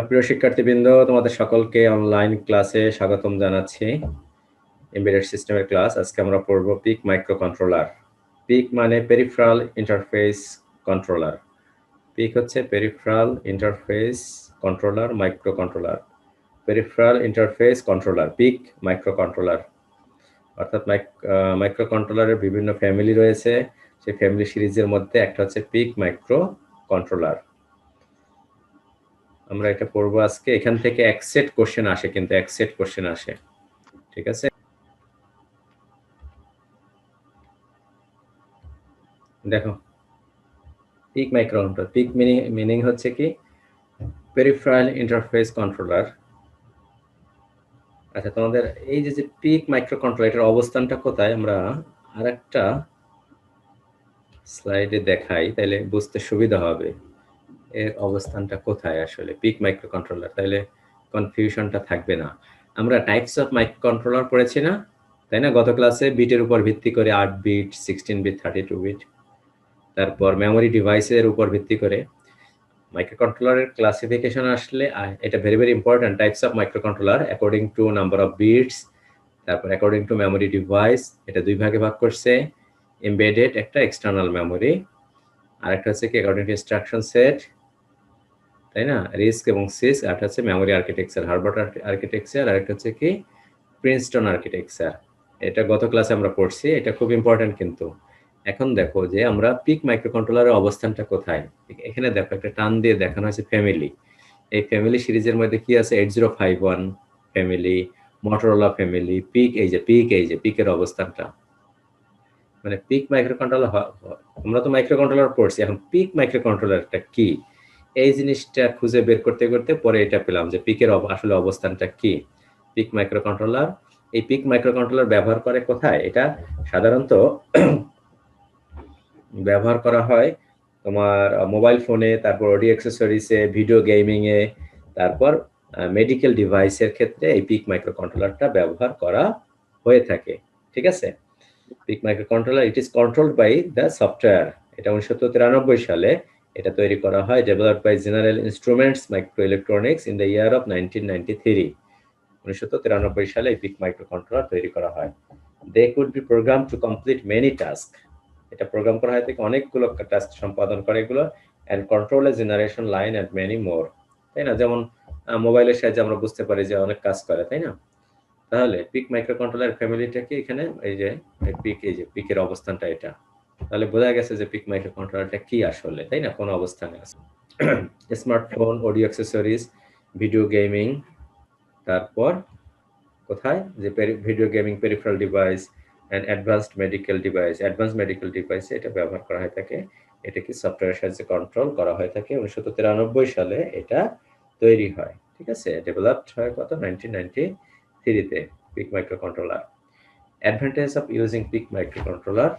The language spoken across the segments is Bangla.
প্রিয় শিক্ষার্থীবৃন্দ, তোমাদের সকলকে অনলাইন ক্লাসে স্বাগতম জানাচ্ছি। এমবেডেড সিস্টেমের ক্লাস। আজকে আমরা পড়ব পিক মাইক্রোকন্ট্রোলার। পিক মানে পেরিফেরাল ইন্টারফেস কন্ট্রোলার। পিক হচ্ছে peripheral interface controller, microcontroller. Peripheral interface controller, PIC microcontroller. অর্থাৎ মাইক্রোকন্ট্রোলারের বিভিন্ন ফ্যামিলি রয়েছে। সেই ফ্যামিলি সিরিজের মধ্যে একটা হচ্ছে পিক মাইক্রোকন্ট্রোলার। আমরা এটা পড়বো আজকে। এখান থেকে এক সেট কোশ্চেন আসে, কিন্তু এক সেট কোশ্চেন আসে, ঠিক আছে। দেখো, পিক মাইক্রোকন্ট্রোলার, পিক মিনিং হচ্ছে কি পেরিফেরাল ইন্টারফেস কন্ট্রোলার। আচ্ছা, তোমাদের এই যে পিক মাইক্রোকন্ট্রোলার, এটার অবস্থানটা কোথায় আমরা আরেকটা স্লাইডে দেখাই, তাহলে বুঝতে সুবিধা হবে এর অবস্থানটা কোথায় আসলে পিক মাইক্রোকন্ট্রোলার, তাহলে কনফিউশনটা থাকবে না। আমরা টাইপস অফ মাইক্রোকন্ট্রোলার পড়েছি না, তাই না? গত ক্লাসে বিটের উপর ভিত্তি করে 8 বিট, 16 বিট, 32 বিট, তারপর মেমোরি ডিভাইসের উপর ভিত্তি করে মাইক্রোকন্ট্রোলারের ক্লাসিফিকেশন আসলে এটা very very important. Types of microcontroller according to number of bits, তারপর অ্যাকর্ডিং টু মেমোরি ডিভাইস। এটা দুই ভাগে ভাগ করছে, এমবেডেড একটা, এক্সটার্নাল মেমোরি। আর একটা হচ্ছে কি অ্যাকর্ডিং টু ইনস্ট্রাকশন সেট, তাই না? রিস্ক এবং সিস। আর একটা হচ্ছে মেমোরি আর্কিটেকচার, হার্ভার্ড আর্কিটেকচার। আর একটা হচ্ছে কি প্রিন্সটন আর্কিটেকচার। এটা গত ক্লাসে আমরা পড়ছি, এটা খুব ইম্পর্টেন্ট কিন্তু। এখন দেখো যে আমরা পিক মাইক্রোকন্ট্রোলারের অবস্থানটা কোথায়। এখানে দেখো একটা টান দিয়ে দেখানো হয়েছে ফ্যামিলি। এই ফ্যামিলি সিরিজের মধ্যে কি আছে? 8051 ফ্যামিলি, মটোরোলা ফ্যামিলি, পিক। এই যে পিকের অবস্থানটা, মানে পিক মাইক্রোকন্ট্রোলার। আমরা তো মাইক্রোকন্ট্রোলার পড়ছি, এখন পিক মাইক্রোকন্ট্রোলারটা কি, এই জিনিসটা খুঁজে বের করতে করতে পরে এটা পেলাম যে পিকের আসলে অবস্থানটা কি। পিক মাইক্রোকন্ট্রোলার, এই পিক মাইক্রোকন্ট্রোলার ব্যবহার করে কোথায়? এটা সাধারণত ব্যবহার করা হয় তোমার মোবাইল ফোনে, তারপর অডিও অ্যাক্সেসরিজে, ভিডিও গেমিং এ, তারপর মেডিকেল ডিভাইসের ক্ষেত্রে এই পিক মাইক্রোকন্ট্রোলারটা ব্যবহার করা হয়ে থাকে, ঠিক আছে। PIC microcontroller, it is controlled by the software. এটা 1993 সালে এটা তৈরি করা হয়, developed by general instruments micro electronics in the year of 1993। 1993 সালে এই পিক মাইক্রোকন্ট্রোলার তৈরি করা হয়। They could be program to complete many task. এটা প্রোগ্রাম করা হয় থেকে অনেকগুলো টাস্ক সম্পাদন করে এগুলো, and control a generation line and many more, তাই না? যেমন মোবাইলের সাহায্যে আমরা বুঝতে পারি যে অনেক কাজ করে, তাই না? তাহলে পিক মাইক্রোকন্ট্রোলার ফ্যামিলিটা কি এখানে, এই যে পিক, এই যে পিকের অবস্থানটা এটা, তাহলে বোঝা গেছে যে পিক মাইক্রোকন্ট্রোলারটা কি আসলে, তাই না? কোন অবস্থানে আছে। Smartphone, audio accessories, video gaming, তারপর কোথায় যে video gaming, peripheral device and advanced medical device. Advanced medical ডিভাইসে এটা ব্যবহার করা হয়ে থাকে। এটা কি সফটওয়্যারের সাহায্যে কন্ট্রোল করা হয়ে থাকে। 1993 সালে এটা তৈরি হয়, ঠিক আছে। ডেভেলপড হয় কত? 1993-তে PIC microcontroller. Advantage of using PIC microcontroller,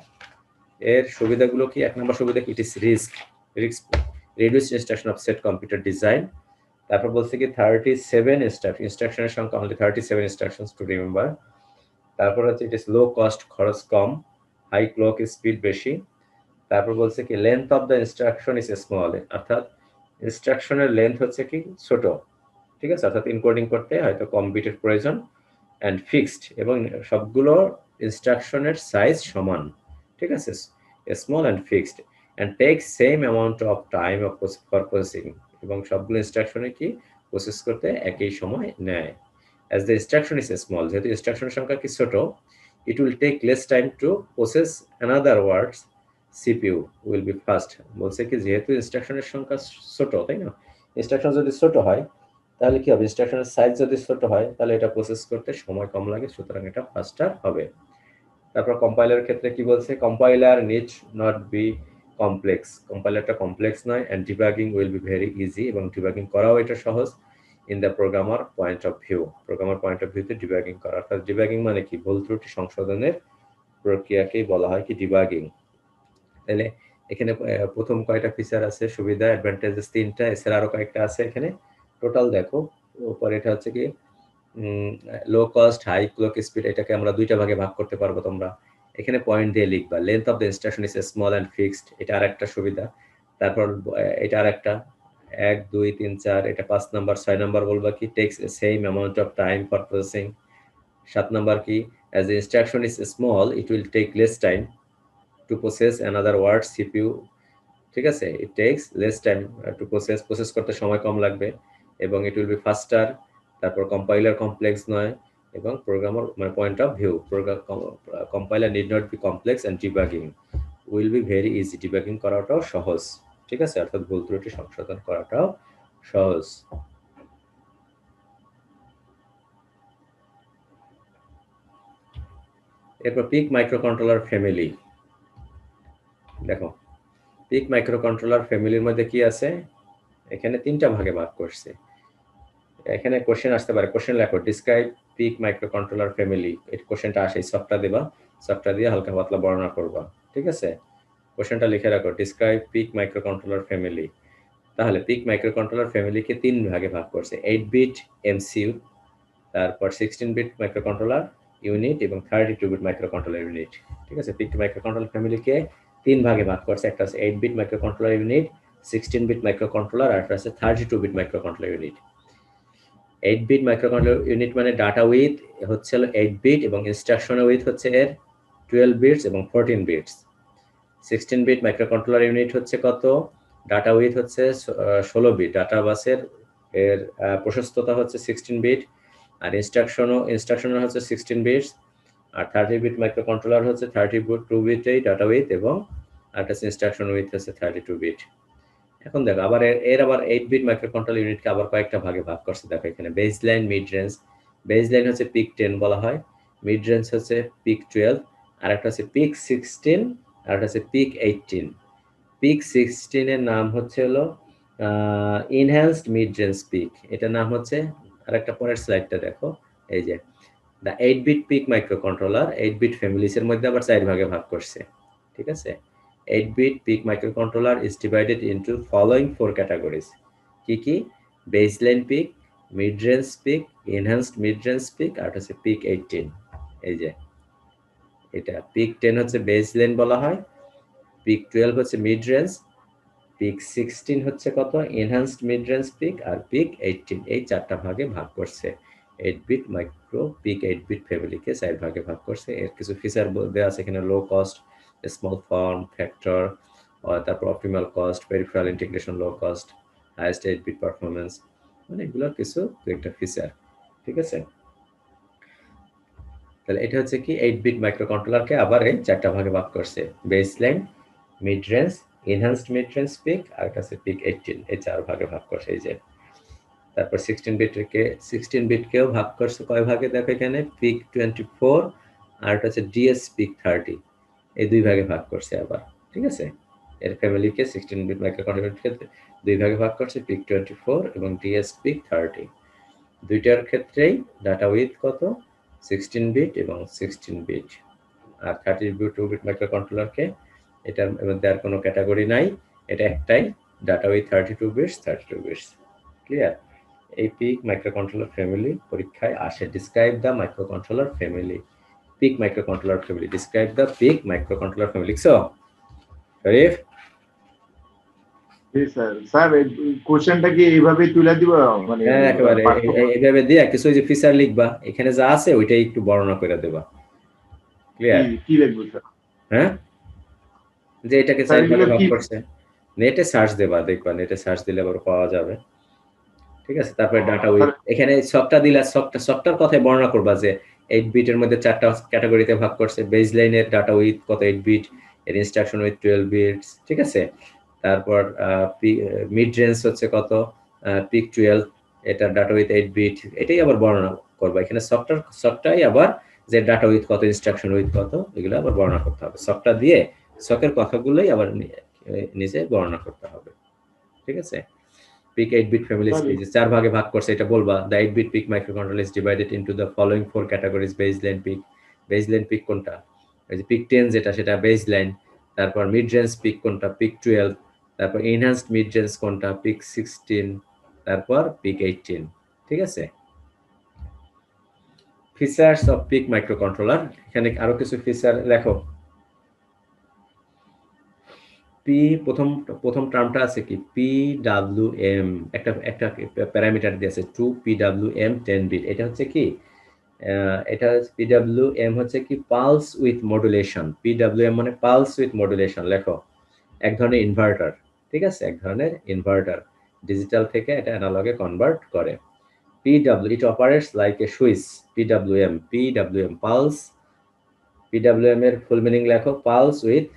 এর সুবিধাগুলো কি? এক নম্বর সুবিধা কি, it is RISC reduced instruction of set computer design. তারপর বলছে কি 37 ইনস্ট্রাকশনের সংখ্যা, অনলি 37 ইনস্ট্রাকশনস টু রিমেম্বার। তারপর হচ্ছে ইট ইজ লো কস্ট, খরচ কম, হাই ক্লক স্পিড বেশি। তারপর বলছে কি length of the instruction is small, অর্থাৎ ইনস্ট্রাকশনের লেন্থ হচ্ছে কি ছোট, ঠিক আছে। অর্থাৎ ইনকোডিং করতে হয়তো কম বিটের প্রয়োজন। অ্যান্ড ফিক্সড, এবং সবগুলো ইনস্ট্রাকশনের সাইজ সমান, ঠিক আছে। Small and fixed, and take same amount of time for processing, এবং সবগুলো ইনস্ট্রাকশনে কি প্রসেস করতে একই সময় নেয়। As the instruction is small, যেহেতু ইনস্ট্রাকশনের সংখ্যা কি ছোট, it will take less time to process another words, CPU will be fast. বলছে কি যেহেতু ইনস্ট্রাকশনের সংখ্যা ছোট, তাই না? ইনস্ট্রাকশন যদি ছোট হয় তাহলে কি হবে? ইনস্ট্রাকশনের সাইজ যদি ছোট হয় তাহলে এটা প্রসেস করতে সময় কম লাগে, সুতরাং এটা ফাস্টার হবে। তারপর কম্পাইলারের ক্ষেত্রে কি বলছে? Compiler need not be complex, কম্পাইলারটা কমপ্লেক্স নয়। And debugging will be very easy, এবং ডিবাগিং করাও এটা সহজ। In the programmer point of view, programmer point of ভিউতে ডিবাগিং করা, অর্থাৎ ডিবাগিং মানে কি ভুল ত্রুটি সংশোধনের প্রক্রিয়াকেই বলা হয় কি ডিবাগিং। তাহলে এখানে প্রথম কয়টা ফিচার আছে, সুবিধা, অ্যাডভান্টেজেস 3টা, এছাড়া আরো কয়েকটা আছে এখানে। টোটাল দেখো উপরে এটা হচ্ছে কি low cost, high clock speed, এটাকে আমরা দুইটা ভাগে ভাগ করতে পারবো। তোমরা এখানে পয়েন্ট দিয়ে লিখবা। Length of the instruction is small and fixed, এটা আরেকটা সুবিধা। তারপর এটা আরেকটা 1 2 3 4 এটা 5 নাম্বার 6 নাম্বার বলবা কি takes a same amount of time for processing 7 number কি as the instruction is small it will take less time to process another word CPU ঠিক আছে it takes less time to process করতে সময় কম লাগবে এবং it will be faster তারপর কম্পাইলার কমপ্লেক্স নয় এবং প্রোগ্রামার মানে point of view compiler need not be complex and debugging will be very easy debugging করাটাও সহজ ঠিক আছে অর্থাৎ ভুল ত্রুটি সংশোধন করাটাও সহজ এরপর পিক মাইক্রোকন্ট্রোলার ফ্যামিলি দেখো পিক মাইক্রোকন্ট্রোলার ফ্যামিলির মধ্যে কি আছে এখানে তিনটা ভাগে ভাগ করছে এখানে কোশ্চেন আসতে পারে কোশ্চেন লেখো ডিসক্রাইব পিক মাইক্রোকন্ট্রোলার ফ্যামিলি এই কোশ্চেনটা আসে সবটা দেবা সবটা দিয়ে হালকা পাতলা বর্ণনা করবা ঠিক আছে কোশ্চেনটা লিখে রাখো ডিসক্রাইব পিক মাইক্রোকন্ট্রোলার ফ্যামিলি তাহলে পিক মাইক্রোকন্ট্রোলার ফ্যামিলিকে তিন ভাগে ভাগ করছে 8 বিট এমসিইউ তারপর 16 বিট মাইক্রোকন্ট্রোলার ইউনিট এবং 32 বিট মাইক্রোকন্ট্রোলার ইউনিট ঠিক আছে পিক মাইক্রোকন্ট্রোলার ফ্যামিলিকে তিন ভাগে ভাগ করছে একটা আছে 8 bit microcontroller unit 16 bit microcontroller আর একটা আছে 32 bit microcontroller unit 8 bit microcontroller unit মানে ডাটা উইথ হচ্ছে 8 বিট এবং ইনস্ট্রাকশন উইথ হচ্ছে এর 12 বিটস এবং 14 বিটস 16 বিট মাইক্রোকন্ট্রোলার ইউনিট হচ্ছে কত ডাটা উইথ হচ্ছে 16 বিট ডাটা বাসের এর প্রশস্ততা হচ্ছে 16 বিট আর ইনস্ট্রাকশনের হচ্ছে 16 বিটস আর 30 বিট মাইক্রোকন্ট্রোলার হচ্ছে 32 বিটেই ডাটা উইথ এবং আরেকটা ইনস্ট্রাকশন উইথ হচ্ছে 32 বিট এখন দেখো আবার এর আবার 8 বিট মাইক্রোকন্ট্রোলার ইউনিটকে আবার কয়েকটা ভাগে ভাগ করছে দেখো এখানে বেসলাইন মিড রেঞ্জ বেসলাইন হচ্ছে পিক 10 বলা হয় মিড রেঞ্জ হচ্ছে পিক 12 আর একটা হচ্ছে পিক 16 আর একটা হচ্ছে পিক 18 পিক 16 এর নাম হচ্ছে হলো এনহ্যান্সড মিড রেঞ্জ পিক এটা নাম হচ্ছে আরেকটা পরের স্লাইডটা দেখো এই যে the 8 bit PIC microcontroller 8 bit families এর মধ্যে আবার চার ভাগে ভাগ করছে ঠিক আছে 8-bit PIC microcontroller is divided into following four categories. কি baseline PIC, mid-range PIC, enhanced mid-range PIC আর হচ্ছে PIC 18 এই যে এটা PIC 10 হচ্ছে baseline বলা হয় PIC 12 হচ্ছে mid-range PIC 16 হচ্ছে কত enhanced mid-range PIC আর PIC 18 এই চারটা ভাগে ভাগ করছে 8-bit মাইক্রো PIC 8-bit ফ্যামিলিকে চার ভাগে ভাগ করছে এর কিছু ফিচার দেওয়া আছে এখানে low cost small form factor তারপর optimal cost peripheral integration low cost highest 8-bit performance মানে এগুলোর কিছু একটা ফিচার ঠিক আছে তাহলে এটা হচ্ছে কি 8-bit মাইক্রোকন্ট্রোলারকে আবার এই চারটা ভাগে ভাগ করছে baseline mid range enhanced mid range PIC আর কাছে পিক 18 এই চার ভাগে ভাগ করছে এই যে তারপর 16 বিটকেও ভাগ করছে কয় ভাগে দেখো এখানে পিক 24 আর এটা হচ্ছে ডিএস পিক 30 এই দুই ভাগে ভাগ করছে আবার ঠিক আছে এর ফ্যামিলিকে 16 বিট মাইক্রোকন্ট্রোলার ক্ষেত্রে দুই ভাগে ভাগ করছে পিক 24 এবং ডিএস পিক 30 দুইটার ক্ষেত্রেই ডাটা উইথ কত 16 বিট এবং 16 বিট আর 32 বিট মাইক্রোকন্ট্রোলারকে এটার মধ্যে আর কোনো ক্যাটাগরি নাই এটা একটাই ডাটা উইথ 32 বিটস ক্লিয়ার এই পিক মাইক্রোকন্ট্রোলার ফ্যামিলি পরীক্ষায় আসে describe the microcontroller family PIC microcontroller family. Describe the PIC microcontroller family. So, Sharif? G sir sir কোশ্চেনটা কি এইভাবে তুলে দিব মানে একেবারে এইভাবে দিয়ে কিছু যে ফিচার লিখবা এখানে যা আছে ওইটাই একটু বর্ণনা করে দেবা ক্লিয়ার কি লিখবো স্যার হ্যাঁ যে এটাকে চার ভাগে ভাগ করছে নেটে সার্চ দেবা দেখবা নেটে সার্চ দিলে আবার পাওয়া যাবে ঠিক আছে তারপরে ডাটা উইথ এখানে সবটা দিলা সবটার কথাই বর্ণনা করবা যে 8 বিটের মধ্যে চারটা ক্যাটাগরিতে ভাগ করছে বেসলাইনের ডাটা উইথ কত 8 বিট এর ইনস্ট্রাকশন উইথ 12 বিটস ঠিক আছে তারপর মিড রেঞ্জ হচ্ছে কত পিক 12 এটা ডাটা উইথ 8 বিট এটাই আবার বর্ণনা করবা এখানে সবটাই আবার যে ডাটা উইথ কত ইনস্ট্রাকশন উইথ কত এগুলো আবার বর্ণনা করতে হবে সবটা দিয়ে সকের কথাগুলোই আবার নিজে বর্ণনা করতে হবে ঠিক আছে PIC 8-bit family stages চার ভাগে ভাগ করছে এটা বলবা the 8-bit PIC microcontroller is divided into the following four categories baseline PIC কোনটা এই যে PIC 10 যেটা সেটা baseline তারপর mid range PIC কোনটা PIC 12 তারপর enhanced mid range কোনটা PIC 16 তারপর PIC 18 ঠিক আছে ফিচারস অফ PIC microcontroller এখানে আরো কিছু ফিচার লেখো পি প্রথম প্রথম টার্মটা আছে কি PWM, একটা একটা প্যারামিটার দিয়েছে 2 PWM 10 বিট। এটা হচ্ছে কি এটা PWM হচ্ছে কি পালস উইথ মডুলেশন। PWM মানে পালস উইথ মডুলেশন, লেখো এক ধরনের ইনভার্টার। ঠিক আছে, এক ধরনের ইনভার্টার, ডিজিটাল থেকে এটা অ্যানালগে কনভার্ট করে। It operates like a switch. PWM pulse. PWM এর ফুল মিনিং লেখো pulse width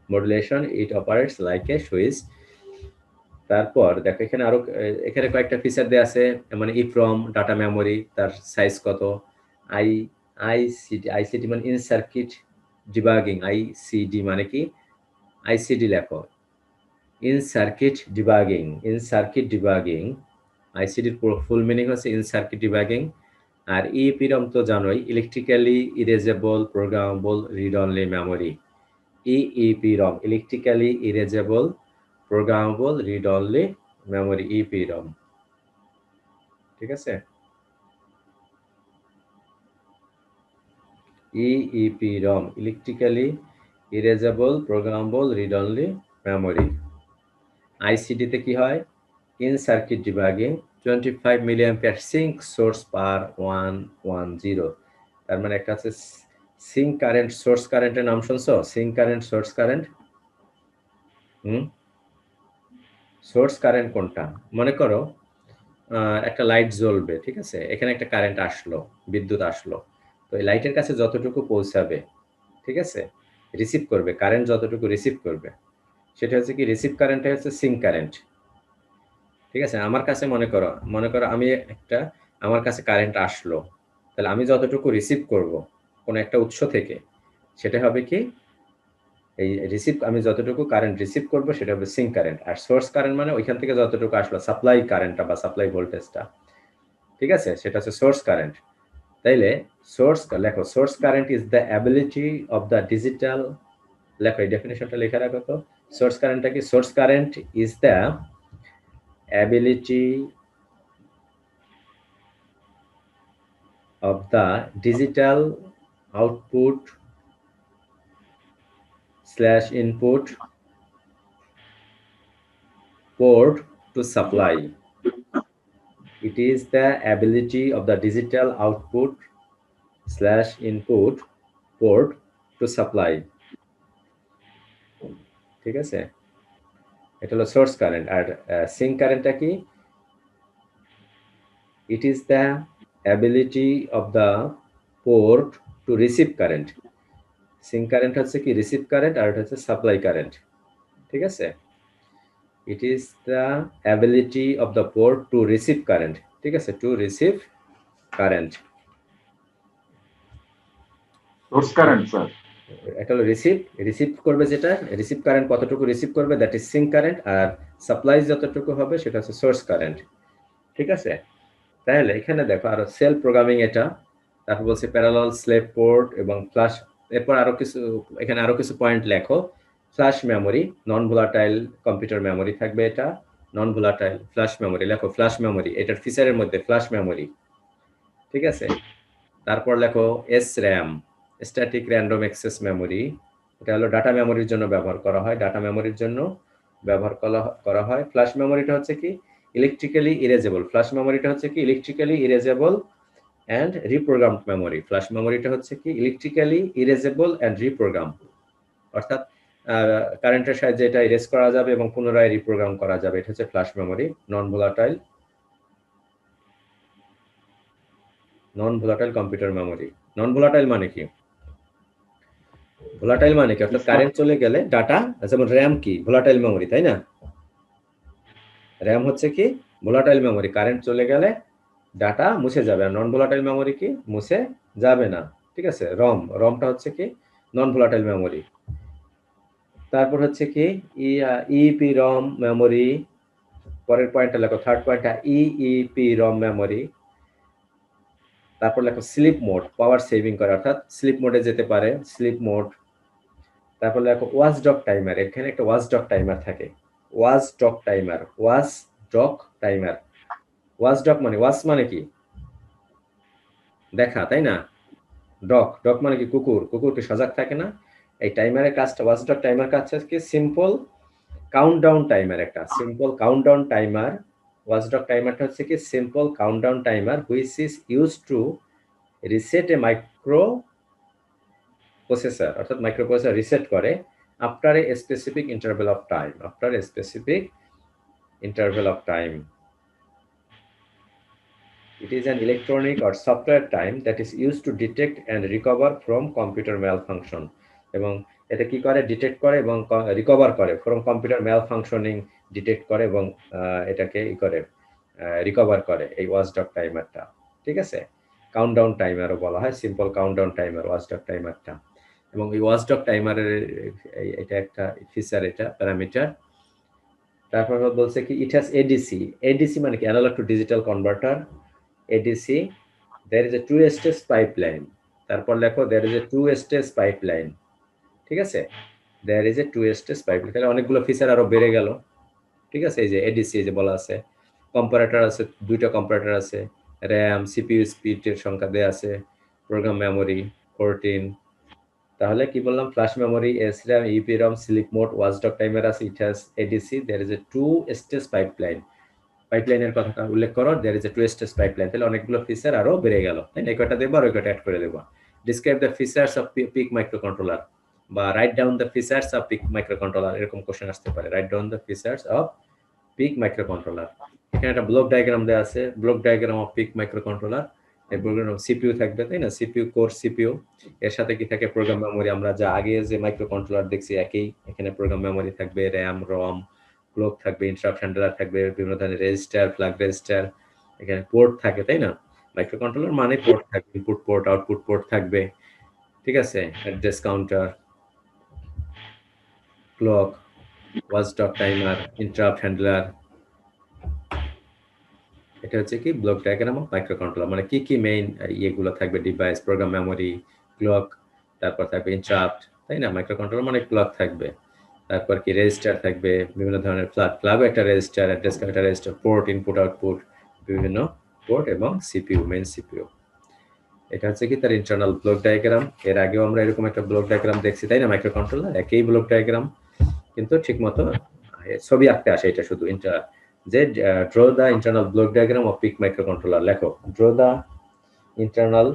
modulation, it operates like a switch. তারপর দেখো এখানে আরো এখানে কয়েকটা ফিচার দেয়া আছে, মানে ইপ্রম ডাটা মেমোরি, তার সাইজ কত, আই আইসিডি মানে ইন সার্কিট ডিবাগিং। আইসিডি মানে কি, আইসিডি লেখো ইন সার্কিট ডিবাগিং। আইসিডির ফুল মিনিং হচ্ছে ইন সার্কিট ডিবাগিং। আর ইপিরম তো জানোই, electrically erasable programmable read only memory. EEPROM, electrically erasable programmable read only memory, EEPROM। ঠিক আছে, EEPROM, electrically erasable programmable read only memory. ICD তে কি হয়, in circuit debugging 25 milliampere sink source পার 110। তার মানে একটা আছে সিঙ্ক কারেন্ট সোর্স কারেন্টের নাম শুনছো, sink current source current. Source current কোনটা, মনে করো একটা লাইট জ্বলবে, ঠিক আছে, এখানে একটা কারেন্ট আসলো, বিদ্যুৎ আসলো, তো এই লাইটের কাছে যতটুকু পৌঁছাবে, ঠিক আছে, রিসিভ করবে, কারেন্ট যতটুকু রিসিভ করবে সেটা হচ্ছে কি রিসিভ কারেন্টটা হচ্ছে সিঙ্ক কারেন্ট। ঠিক আছে, আমার কাছে মনে করো আমি একটা, আমার কাছে কারেন্ট আসলো, তাহলে আমি যতটুকু রিসিভ করব কোন একটা উৎস থেকে, সেটা হবে কি এই আমি যতটুকু কারেন্ট রিসিভ করব সেটা হবে সিঙ্ক কারেন্ট। আর সোর্স কারেন্ট মানে ওইখান থেকে যতটুকু আসলো সাপ্লাই কারেন্টটা বা সাপ্লাই ভোল্টেজটা, ঠিক আছে, সেটা হচ্ছে সোর্স কারেন্ট। তাইলে লেখো source current is the ability of the digital, লেখো এই ডেফিনেশনটা লেখা রাখো তো। সোর্স কারেন্টটা কি, source current is the ability of the digital output slash input port to supply. It is the ability of the digital output slash input port to supply. ঠিক আছে, এটা হলো সোর্স কারেন্ট। আর সিঙ্ক কারেন্টটা কি, it is the ability of the port to receive current. Sink current হচ্ছে কি রিসিভ কারেন্ট, আর এটা হচ্ছে সাপ্লাই কারেন্ট। ঠিক আছে, it is the ability of the port to receive current, ঠিক আছে, to receive current। Source current sir, এটা হলো রিসিভ করবে, যেটা রিসিভ কারেন্ট কতটুকু রিসিভ করবে দ্যাট ইজ সিঙ্ক কারেন্ট, আর সাপ্লাই যতটুকু হবে সেটা হচ্ছে সোর্স কারেন্ট। ঠিক আছে, তাহলে এখানে দেখো আরো সেল প্রোগ্রামিং এটা, তারপর বলছে প্যারালাল স্লেভ পোর্ট এবং ফ্ল্যাশ। এরপর আরো কিছু, এখানে আরো কিছু পয়েন্ট লেখো। Flash memory, non volatile computer memory থাকবে এটা, নন ভোলাটাইল ফ্ল্যাশ মেমোরি, লেখো ফ্ল্যাশ মেমোরি, এটার ফিচারের মধ্যে ফ্ল্যাশ মেমোরি। ঠিক আছে, তারপর লেখো SRAM, static random access memory. এটা হলো ডাটা মেমোরির জন্য ব্যবহার করা হয়, ডাটা মেমোরির জন্য ব্যবহার করা হয়। ফ্ল্যাশ মেমোরিটা হচ্ছে কি ইলেকট্রিক্যালি ইরেজেবল, ফ্ল্যাশ মেমোরিটা হচ্ছে কি electrically erasable and reprogrammed memory. Flash মেমোরিটা হচ্ছে কি ইলেকট্রিক্যালি ইরেজেবল অ্যান্ড রিপ্রোগ্রাম, অর্থাৎ কারেন্টের সাহায্যে এটা ইরেজ করা যাবে এবং পুনরায় রিপ্রোগ্রাম করা যাবে, এটা হচ্ছে flash memory. Non volatile computer memory. Non volatile মানে কি, ভোলাটাইল মানে কি, অর্থাৎ কারেন্ট চলে গেলে ডাটা, যেমন র্যাম কি ভোলাটাইল মেমোরি, তাই না, র্যাম হচ্ছে কি ভোলাটাইল মেমোরি, কারেন্ট চলে গেলে ডাটা মুছে যাবে। আর নন ভোলাটাইল মেমোরি কি মুছে যাবে না। ঠিক আছে, রমটা হচ্ছে কি নন ভোলাটাইল মেমোরি। তারপর হচ্ছে কি EEPROM মেমোরি, পরের পয়েন্টটা লেখো, থার্ড পয়েন্টটা EEPROM মেমোরি। তারপর লেখো স্লিপ মোড, পাওয়ার সেভিং করে, অর্থাৎ স্লিপ মোডে যেতে পারে, স্লিপ মোড। তারপর লেখো ওয়াচডগ টাইমার, এখানে একটা ওয়াচডগ টাইমার থাকে, ওয়াচডগ টাইমার। ওয়াচডগ মানে, ওয়াচ মানে কি দেখা, তাই না, ডগ মানে কি কুকুর, কুকুর কি সজাগ থাকে না, এই টাইমারের কাজটা ওয়াচডগ টাইমার কাজটা কি সিম্পল কাউন্টডাউন টাইমার, একটা সিম্পল কাউন্টডাউন টাইমার। ওয়াচডগ টাইমারটা হচ্ছে কি simple countdown timer which is use to reset A micro processor, অর্থাৎ মাইক্রো প্রসেসর রিসেট করে after a specific interval of time, after a specific interval of time. It is an electronic or software time that is used to detect and recover from computer malfunction. এবং এটা কি করে ডিটেক্ট করে এবং রিকভার করে ফ্রম কম্পিউটার ম্যালফাংশনিং, ডিটেক্ট করে এবং এটাকে ই করে রিকভার করে এই ওয়াচডগ টাইমারটা। ঠিক আছে, কাউন্টডাউন টাইমারও বলা হয়, সিম্পল কাউন্টডাউন টাইমার ওয়াচডগ টাইমারটা। এবং এই ওয়াচডগ টাইমারের এটা একটা ফিচার, এটা প্যারামিটার। তারপর বলছে কি ইট হ্যাজ এডিসি, এডিসি মানে কি analog to digital converter, ADC. There is a two stage pipeline, তারপর লেখো there is a two stage pipeline. ঠিক আছে, there is a two stage pipeline, তাহলে অনেকগুলো ফিচার আরো বেড়ে গেল। ঠিক আছে, এই যে এডিসি যে বলা আছে, কম্পারেটর আছে, দুইটা কম্পারেটর আছে, র্যাম সিপিইউ স্পিডের সংখ্যা দেয়া আছে, প্রোগ্রাম মেমোরি 14। তাহলে কি বললাম, flash memory, SRAM, EEPROM, sleep mode, watchdog timer আছে, it has ADC, there is a two stage pipeline. পাইপলাইনের কথা উল্লেখ করো, there is a two stage pipeline, তাহলে অনেকগুলো ফিচার আরো বেড়ে গেল, তাই না? এই কয়টা দেবো আর ওই কয়টা অ্যাড করে দেবো। Describe the features of PIC micro controller বা write down the features of PIC micro controller, এরকম কোশ্চেন আসতে পারে। Write down the features of PIC micro controller. এখানে একটা ব্লক ডায়াগ্রাম দেওয়া আছে, block diagram of PIC micro controller. এই প্রোগ্রাম সিপিইউ থাকবে, তাই না? সিপিইউ কোর সিপিইউ, এর সাথে কি থাকে প্রোগ্রাম মেমোরি। আমরা যা আগে যে মাইক্রো কন্ট্রোলার দেখছি একই, এখানে প্রোগ্রাম মেমোরি থাকবে, র্যাম রম, ক্লক থাকবে, ইন্টারাপ্ট হ্যান্ডলার থাকবে, বিভিন্ন ধরনের রেজিস্টার, ফ্ল্যাগ রেজিস্টার, এখানে পোর্ট থাকে, তাই না? মাইক্রো কন্ট্রোলার মানে পোর্ট থাকবে, ইনপুট পোর্ট আউটপুট পোর্ট থাকবে। ঠিক আছে, address counter, clock, watchdog timer, interrupt handler. এটা হচ্ছে কি block diagram of micro controller, মানে কি কি মেইন ইয়েগুলো থাকবে, ডিভাইস, প্রোগ্রাম মেমোরি, ক্লক, তারপর থাকবে ইন্টারাপ্ট, তাই না? মাইক্রো কন্ট্রোলার মানে ক্লক থাকবে, তারপর কি রেজিস্টার থাকবে, বিভিন্ন ধরনের ফ্ল্যাগ একটা রেজিস্টার, অ্যাড্রেস একটা রেজিস্টার, পোর্ট, ইনপুট আউটপুট, বিভিন্ন পোর্ট এবং সিপিইউ, মেইন সিপিইউ। এটা হচ্ছে কি তার ইন্টারনাল ব্লক ডায়াগ্রাম। এর আগেও আমরা এরকম একটা ব্লক ডায়াগ্রাম দেখছি, তাই না? মাইক্রো কন্ট্রোলার একই ব্লক ডায়াগ্রাম, কিন্তু ঠিক মতো ছবি আঁকতে আসে এটা শুধু যে draw the internal block diagram of PIC micro controller. লেখো draw the internal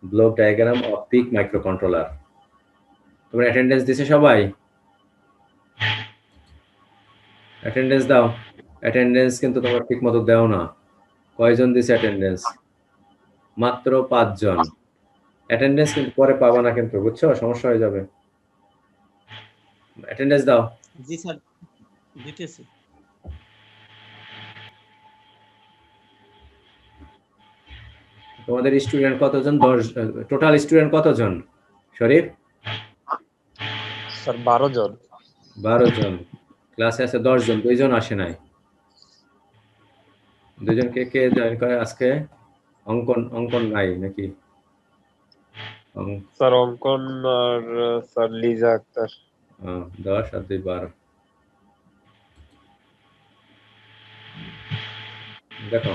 block diagram of PIC micro controller. তোমরা অ্যাটেন্ডেন্স দিছে সবাই? অ্যাটেন্ডেন্স দাও। অ্যাটেন্ডেন্স কিন্তু তোমরা ঠিক মতো দাও না। কয়জন দিছে অ্যাটেন্ডেন্স? মাত্র 5 জন। অ্যাটেন্ডেন্স কিন্তু পরে পাবা না কিন্তু, বুঝছো? সমস্যা হয়ে যাবে। অ্যাটেন্ডেন্স দাও। জি স্যার, দিতেছি। তোমাদের স্টুডেন্ট কতজন? 10। টোটাল স্টুডেন্ট কতজন শরীফ? স্যার 12 জন। 12 জন। ক্লাসে আছে 10 জন, 2 জন আসে নাই। 2 জন কে জয়েন করে আজকে? অঙ্কন নাই নাকি? স্যার অঙ্কন আর স্যার লিজা আক্তার। 10 আর 2 12। দেখো,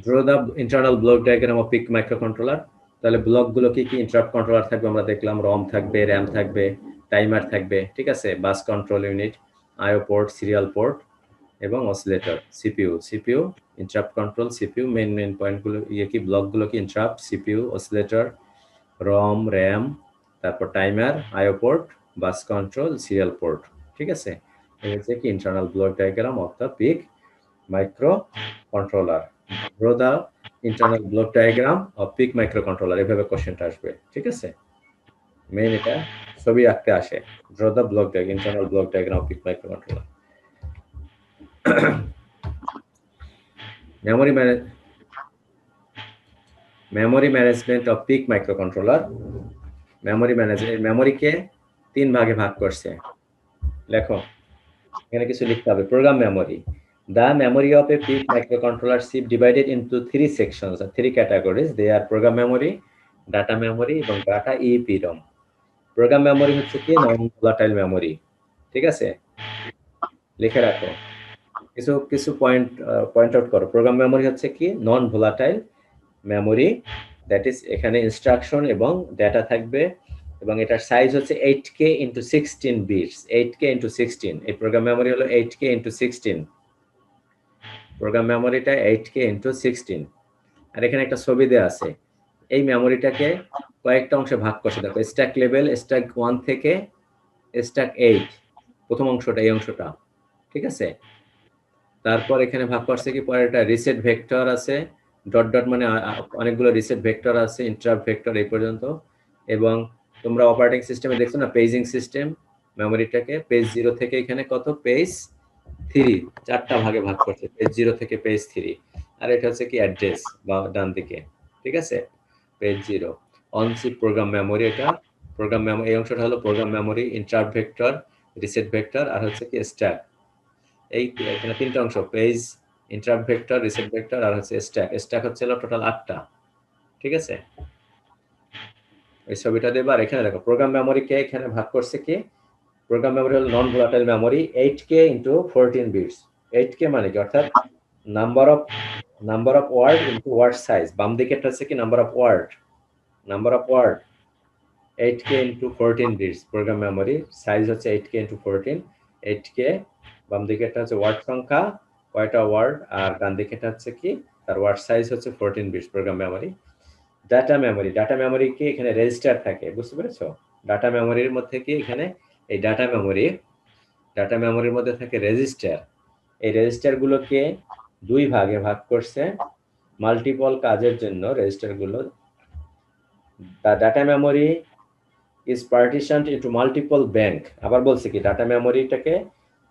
draw the internal block diagram of PIC micro controller. তাহলে ব্লক গুলো কি কি? ইন্টারাপ্ট কন্ট্রোলার থাকবে, আমরা দেখলাম, রম থাকবে, র্যাম থাকবে, টাইমার থাকবে, ঠিক আছে, bus control unit, IO port, serial port এবং oscillator, CPU, interrupt control, CPU, main পয়েন্টগুলো কি ব্লক গুলো কি? Interrupt, CPU, oscillator, ROM, RAM, তারপর timer, IO port, bus control, serial port. ঠিক আছে, এই হচ্ছে কি internal block diagram of the PIC micro controller. Draw the internal block diagram of PIC micro controller, এভাবে কোশ্চেনটা আসবে। ঠিক আছে, মেইন এটা ছবি আঁকতে আসে। Draw the block diagram, internal block diagram of PIC micro controller. Memory management of PIC micro controller. Memory management, মেমোরিকে 3 ভাগে ভাগ করছে। লেখো, এখানে কিছু লিখতে হবে। Program memory, the memory of a PIC microcontroller chip divided into 3 sections or 3 categories. They are program memory, data memory এবং data EEPROM. প্রোগ্রাম মেমোরি হচ্ছে কি নন ভোলাটাইল মেমোরি। ঠিক আছে, লিখে রাখো, কিছু পয়েন্ট আউট করো। প্রোগ্রাম মেমোরি হচ্ছে কি নন ভোলাটাইল মেমোরি, দ্যাট ইজ এখানে ইনস্ট্রাকশন এবং ডেটা থাকবে এবং এটার সাইজ হচ্ছে 8K into 16 bits. 8K into 16, এই প্রোগ্রাম মেমোরি হলো 8K ইন্টু 16। প্রোগ্রাম মেমোরিটা 8K ইন্টু 16। আর এখানে একটা ছবি দেওয়া আছে। এই মেমোরিটাকে কয়েকটা অংশে ভাগ করছে। দেখো, স্ট্যাক লেভেল, স্ট্যাক 1 থেকে স্ট্যাক 8, প্রথম অংশটা, এই অংশটা, ঠিক আছে। তারপর এখানে ভাগ করছে কি, পরে একটা রিসেট ভেক্টর আছে, ডট ডট মানে অনেকগুলো রিসেট ভেক্টর আছে, ইন্টারাপ্ট ভেক্টর এই পর্যন্ত। এবং তোমরা অপারেটিং সিস্টেমে দেখছো না পেজিং সিস্টেম, মেমোরিটাকে পেজ 0 থেকে এখানে কত, পেজ 3, 4টা ভাগে ভাগ করছে, পেজ 0 থেকে পেজ 3। আর এটা হচ্ছে কি অ্যাড্রেস বা ডান দিকে, ঠিক আছে, পেজ 0। অনচিপ প্রোগ্রাম মেমোরি, এটা প্রোগ্রাম মেমোরি, এই অংশটা হলো program memory, interrupt vector, reset vector, আর হচ্ছে কি স্ট্যাক। এই এখানে 3টা অংশ, page, interrupt vector, reset vector, আর হচ্ছে স্ট্যাক। স্ট্যাক হচ্ছে টোটাল 8টা, ঠিক আছে। এই ছবিটা দেবা। আর এখানে দেখো প্রোগ্রাম মেমোরিকে এখানে ভাগ করছে কি, প্রোগ্রাম মেমোরি হলো non volatile memory, 8K into 14 bits. 8K মানে কি, অর্থাৎ number of word into word size. বাম দিকেরটা হচ্ছে কি number of word, 8K into 14 bits program memory, size হচ্ছে 8K ইন্টু 14, 8K। বাম দিকেরটা হচ্ছে ওয়ার্ড সংখ্যা, কয়টা ওয়ার্ড, আর ডান দিকেরটা হচ্ছে কি তার ওয়ার্ড সাইজ হচ্ছে 14 bits program memory. Data memory কি এখানে রেজিস্টার থাকে, বুঝতে পেরেছো? ডাটা মেমোরির মধ্যে কি এখানে এই ডাটা মেমোরির মধ্যে থাকে রেজিস্টার। এই রেজিস্টারগুলোকে 2 ভাগে ভাগ করছে মাল্টিপল কাজের জন্য। রেজিস্টারগুলো, the data memory is partitioned into multiple bank. আবার বলছে কি ডাটা মেমোরিটাকে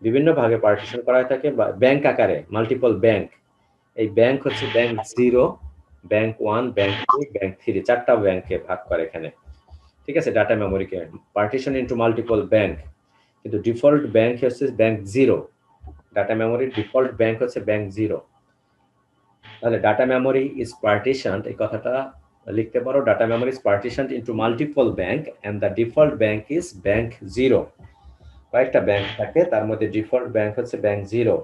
বিভিন্ন ভাগে পার্টিশন করা থাকে ব্যাংক আকারে, মাল্টিপল ব্যাংক। এই ব্যাংক হচ্ছে ব্যাংক 0, ব্যাংক 1, ব্যাংক 2, ব্যাংক 3, 4টা ব্যাংকে ভাগ করে এখানে, ঠিক আছে। ডাটা মেমোরিকে পার্টিশন ইনটু মাল্টিপল ব্যাংক, কিন্তু ডিফল্ট ব্যাংক হচ্ছে ব্যাংক 0। ডাটা মেমোরির ডিফল্ট ব্যাংক হচ্ছে ব্যাংক 0। তাহলে ডাটা মেমোরি ইজ পার্টিশনড, এই কথাটা লিখতে পারো, data memory is partitioned into multiple bank and the default bank is bank 0। কয়েকটা ব্যাংক থাকে, তার মধ্যে ডিফল্ট ব্যাংক হচ্ছে bank 0।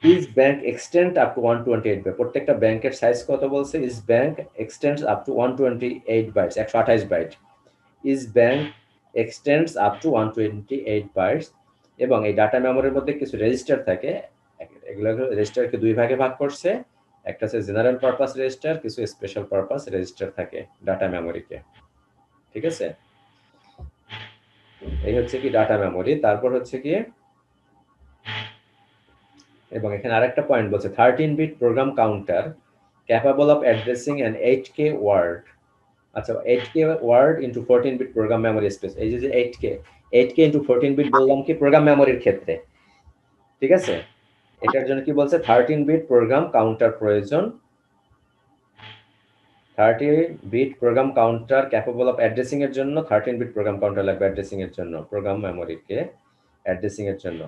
Each bank extend up to 128 byte. প্রত্যেকটা ব্যাংকের সাইজ কত বলছে, each bank extends up to 128 bytes, 128 byte. Each bank extends up to 128 bytes. এবং এই ডাটা মেমোরির মধ্যে কিছু রেজিস্টার থাকে, এগুলো রেজিস্টারকে 2 ভাগে ভাগ করছে। একটা হচ্ছে জেনারেল পারপাস রেজিস্টার, কিছু স্পেশাল পারপাস রেজিস্টার থাকে ডাটা মেমোরিতে, ঠিক আছে। এই হচ্ছে কি ডাটা মেমোরি। তারপর হচ্ছে কি, এবং এখানে আরেকটা পয়েন্ট বলছে 13 bit program counter capable of addressing an 8K word. আচ্ছা, 8K word into 14 bit program memory space. এই যে 8K ইনটু 14 বিট বললাম কি প্রোগ্রাম মেমোরির ক্ষেত্রে, ঠিক আছে। এটার জন্য কি বলছে, 13 বিট প্রোগ্রাম কাউন্টার প্রয়োজন। 13 bit program counter capable of addressing এর জন্য 13 বিট প্রোগ্রাম কাউন্টার লাগবে অ্যাড্রেসিং এর জন্য, প্রোগ্রাম মেমোরিকে অ্যাড্রেসিং এর জন্য।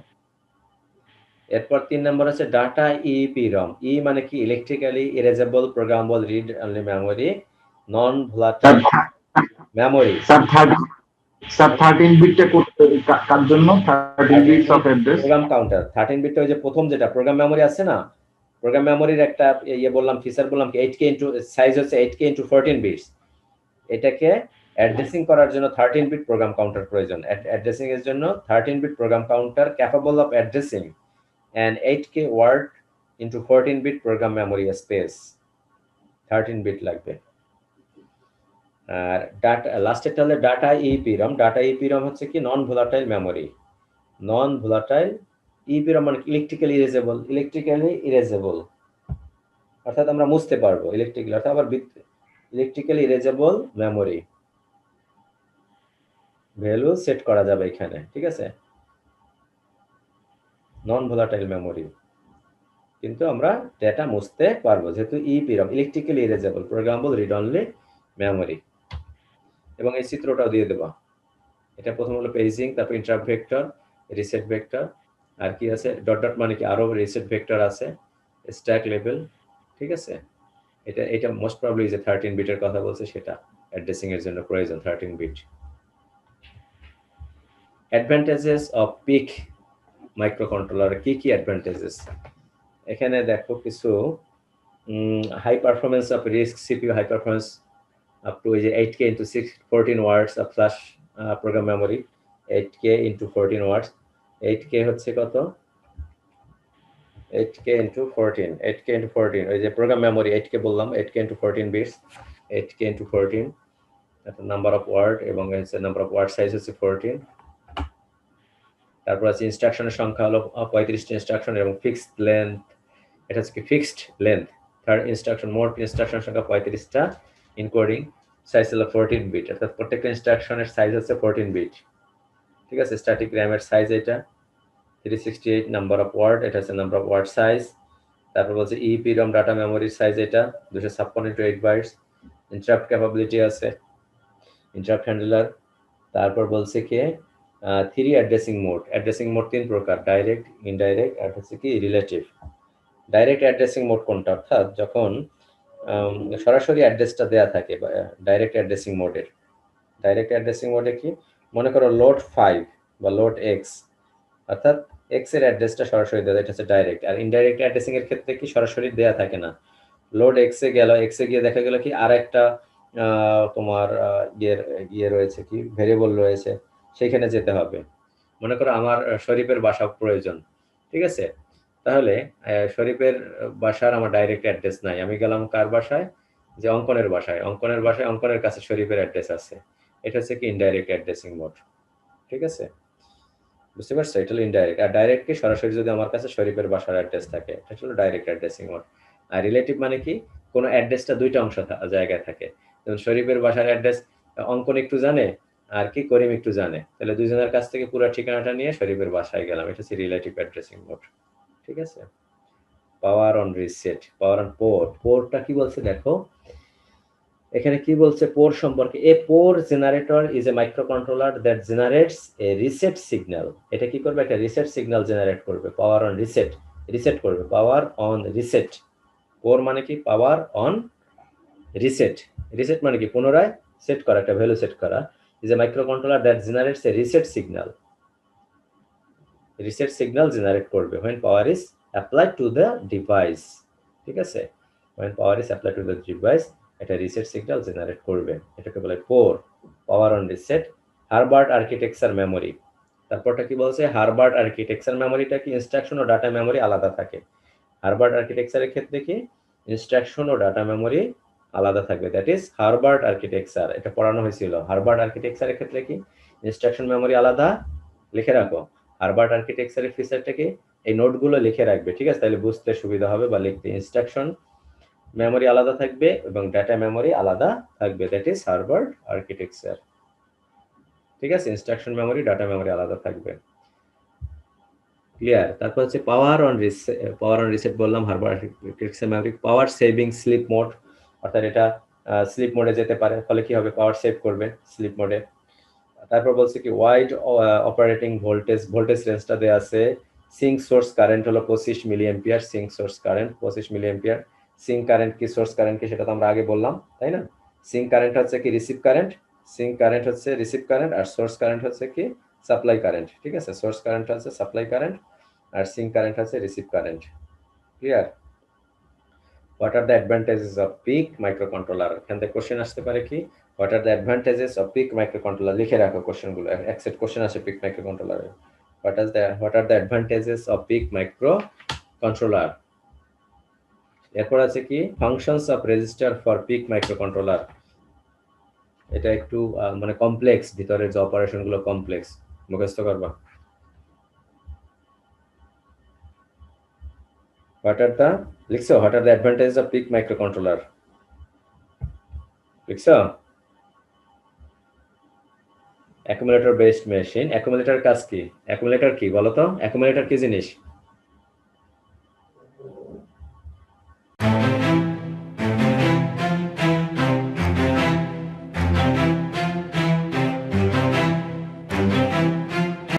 এরপর 3 নম্বর আছে ডাটা EEPROM। ই মানে কি, electrically erasable programmable read only memory, non volatile memory. Sir 13 বিটটা কার জন্য? 13 bits of address program counter 13 বিটটা ওই যে প্রথম যেটা প্রোগ্রাম মেমোরি আছে না, প্রোগ্রাম মেমোরির একটা বললাম, ফিচার বললাম কি 8K ইনটু সাইজ হচ্ছে 8K ইনটু 14 বিটস। এটাকে অ্যাড্রেসিং করার জন্য 13 বিট প্রোগ্রাম কাউন্টার প্রয়োজন। অ্যাড্রেসিং এর জন্য 13 bit program counter capable of addressing and 8K word into 14 bit program memory space, 13 bit লাগবে। আর ডাটা লাস্টেরটা হলো ডাটা EEPROM। ডাটা EEPROM হচ্ছে কি নন volatile memory. Non volatile EEPROM মানে ইলেকট্রিক্যালি ইরেজেবল, অর্থাৎ আমরা মুছতে পারবো ইলেকট্রিক্যালি, অর্থাৎ আবার electrically erasable memory, value set করা যাবে এখানে, ঠিক আছে। নন ভোলাটাইল মেমোরি, কিন্তু আমরা ডেটা মুছতে পারবো, যেহেতু EEPROM electrically erasable programmable read only memory. এবং এই চিত্রটাও দিয়ে দেবো। এটা প্রথম হলো পেজিং, তারপর ইন্টারাপ্ট ভেক্টর, রিসেট ভেক্টর, আর কি আছে ডট ডট মানে কি আরো রিসেট ভেক্টর আছে, স্ট্যাক লেভেল, ঠিক আছে। এটা মোস্ট প্রবাবলি যে 13 বিটের কথা বলছে সেটা অ্যাড্রেসিং এর জন্য প্রয়োজন 13 bit. Advantages of PIC microcontroller, কি কি অ্যাডভান্টেজেস এখানে দেখো কিছু। High performance of RISC CPU, high performance up to 8K into 14 words of flash program memory, 8K into 14 words, 8K হচ্ছে কত, 8K into 14, 8K into 14, ওই যে program memory 8K বললাম, 8K into 14 bits, 8K into 14, একটা নাম্বার অফ ওয়ার্ড, এবং নাম্বার অফ ওয়ার্ড সাইজ হচ্ছে 14। তারপর আছে ইনস্ট্রাকশনের সংখ্যা হলো 35টা ইনস্ট্রাকশন এবং ফিক্সড লেন্থ, এটা হচ্ছে কি ফিক্সড লেন্থ। থার্ড ইনস্ট্রাকশন, মোট ইনস্ট্রাকশন সংখ্যা 35টা, ইনকোডিং সাইজ হলো 14 বিট, অর্থাৎ প্রত্যেকটা ইনস্ট্রাকশনের সাইজ হচ্ছে 14 বিট। ঠিক আছে, স্ট্যাটিক র্যামের সাইজ এটা 368, নাম্বার অফ ওয়ার্ড, এটা হচ্ছে নাম্বার অফ ওয়ার্ড সাইজ। তারপর বলছে EEPROM ডাটা মেমোরির সাইজ এটা 256 into 8 বাইটস। ইন্টারাপ্ট ক্যাপাবিলিটি আছে, ইন্টারাপ্ট হ্যান্ডলার। তারপর বলছে কি 3 অ্যাড্রেসিং মোড, অ্যাড্রেসিং মোড 3 প্রকার, ডাইরেক্ট, ইনডাইরেক্ট, আর হচ্ছে কি রিলেটিভ। ডাইরেক্ট অ্যাড্রেসিং মোড কোনটা, অর্থাৎ যখন সরাসরি অ্যাড্রেসটা দেয়া থাকে ডাইরেক্ট অ্যাড্রেসিং মোডের। ডাইরেক্ট অ্যাড্রেসিং মোডে কি, মনে করো লোড 5 বা লোড X, অর্থাৎ X এর অ্যাড্রেসটা সরাসরি দেওয়া, এটা হচ্ছে ডাইরেক্ট। আর ইনডাইরেক্ট অ্যাড্রেসিং এর ক্ষেত্রে কি সরাসরি দেয়া থাকে না, লোড X এ গেল, X এ গিয়ে দেখা গেল কি আর একটা তোমার ইয়ে রয়েছে, কি ভেরিয়েবল রয়েছে, সেখানে যেতে হবে। মনে করো আমার শরীফের বাসা প্রয়োজন, ঠিক আছে, তাহলে শরীফের বাসার আমার ডাইরেক্ট অ্যাড্রেস নাই, আমি গেলাম কার বাসায়, যে অঙ্কনের বাসায়, অঙ্কনের কাছে শরীফের অ্যাড্রেস আছে, এটা হচ্ছে কি ইনডাইরেক্ট অ্যাড্রেসিং মোড। ঠিক আছে, বুঝতে পারছো, এটা হলো ইনডাইরেক্ট। আর ডাইরেক্ট কি সরাসরি যদি আমার কাছে শরীফের বাসার অ্যাড্রেস থাকে, এটা হলো ডাইরেক্ট অ্যাড্রেসিং মোড। আর রিলেটিভ মানে কি, কোনো অ্যাড্রেসটা দুইটা অংশ জায়গায় থাকে, যেমন শরীফের বাসার অ্যাড্রেস অঙ্কন একটু জানে আর কি করিম একটু জানে, তাহলে দুইজনের কাছ থেকে পুরো ঠিকানাটা নিয়ে শরীফের বাসায় গেলাম, এটা হচ্ছে রিলেটিভ অ্যাড্রেসিং মোড। ঠিক আছে, power on reset, power on port, পোর্টটা কি বলছে দেখো, এখানে কি বলছে পোর সম্পর্কে, a POR generator is a microcontroller that generates a reset signal. এটা কি করবে, একটা রিসেট সিগন্যাল জেনারেট করবে, পাওয়ার অন রিসেট, রিসেট করবে, পাওয়ার অন রিসেট। পোর মানে কি, পাওয়ার অন রিসেট, রিসেট মানে কি পুনরায় সেট করা, একটা ভ্যালু সেট করা। Is a microcontroller that generates a reset signal, reset signal generate করবে when power is applied to the device। ঠিক আছে, when power is applied to the device, এটা রিসেট সিগন্যাল জেনারেট করবে, এটাকে বলে POR, power on reset. Harvard architecture memory, তারপরটা কি বলছে, হারবার্ট আর্কিটেকচার মেমোরিটা কি ইনস্ট্রাকশন ও ডাটা মেমোরি আলাদা থাকে। হারবার্ট আর্কিটেকচারের ক্ষেত্রে কি ইনস্ট্রাকশন ও ডাটা মেমোরি আলাদা থাকবে, দ্যাট ইজ হারবার্ট আর্কিটেকচার, এটা পড়ানো হয়েছিল। হারবার্ট আর্কিটেকচারের ক্ষেত্রে কি ইনস্ট্রাকশন মেমোরি আলাদা, লিখে রাখো। হারবার্ট আর্কিটেকচারের ফিচারটাকে এই নোটগুলো লিখে রাখবে, ঠিক আছে, তাহলে বুঝতে সুবিধা হবে বা লিখতে। ইনস্ট্রাকশন মেমোরি আলাদা থাকবে এবং ডাটা মেমোরি আলাদা থাকবে, দ্যাট ইজ হারবার্ট আর্কিটেকচার। ঠিক আছে, ইনস্ট্রাকশন মেমোরি, ডাটা মেমোরি আলাদা থাকবে, ক্লিয়ার। তারপর হচ্ছে power on reset, power on reset বললাম, Harvard architecture memory. Power saving sleep mode, অর্থাৎ এটা স্লিপ মোডে যেতে পারে, ফলে কি হবে, পাওয়ার সেভ করবে স্লিপ মোডে। তারপর বলছে কি ওয়াইড অপারেটিং ভোল্টেজ, ভোল্টেজ রেঞ্জটা দেওয়া আছে। সিঙ্ক সোর্স কারেন্ট হলো 25 milli ampere, sink source current 25 milli ampere. Sink current কি, সোর্স কারেন্ট কি, সেটা তো আমরা আগে বললাম, তাই না। সিঙ্ক কারেন্ট হচ্ছে কি রিসিভ কারেন্ট, সিঙ্ক কারেন্ট হচ্ছে রিসিভ কারেন্ট, আর সোর্স কারেন্ট হচ্ছে কি সাপ্লাই কারেন্ট। ঠিক আছে, সোর্স কারেন্ট হচ্ছে সাপ্লাই কারেন্ট আর সিঙ্ক কারেন্ট হচ্ছে receive current, clear. What are the advantages of PIC microcontroller, এখান থেকে কোশ্চেন আসতে পারে কি, what are the advantages of PIC microcontroller, লিখে রাখো কোশ্চেনগুলো, এক্সেট কোশ্চেন আসে পিক মাইক্রোকন্ট্রোলারে। What are the advantages of PIC microcontroller. এরপর আছে কি functions of register for PIC microcontroller, এটা একটু মানে কমপ্লেক্স, ভিতরে যে অপারেশনগুলো কমপ্লেক্স, মুখস্থ করবা। লিখছো what are the advantages of PIC microcontroller, লিখছো। অ্যাকুমুলেটর বেসড মেশিন, অ্যাকুমুলেটর কাজ কি, অ্যাকুমুলেটর কি বলো তো, অ্যাকুমুলেটর কি জিনিস,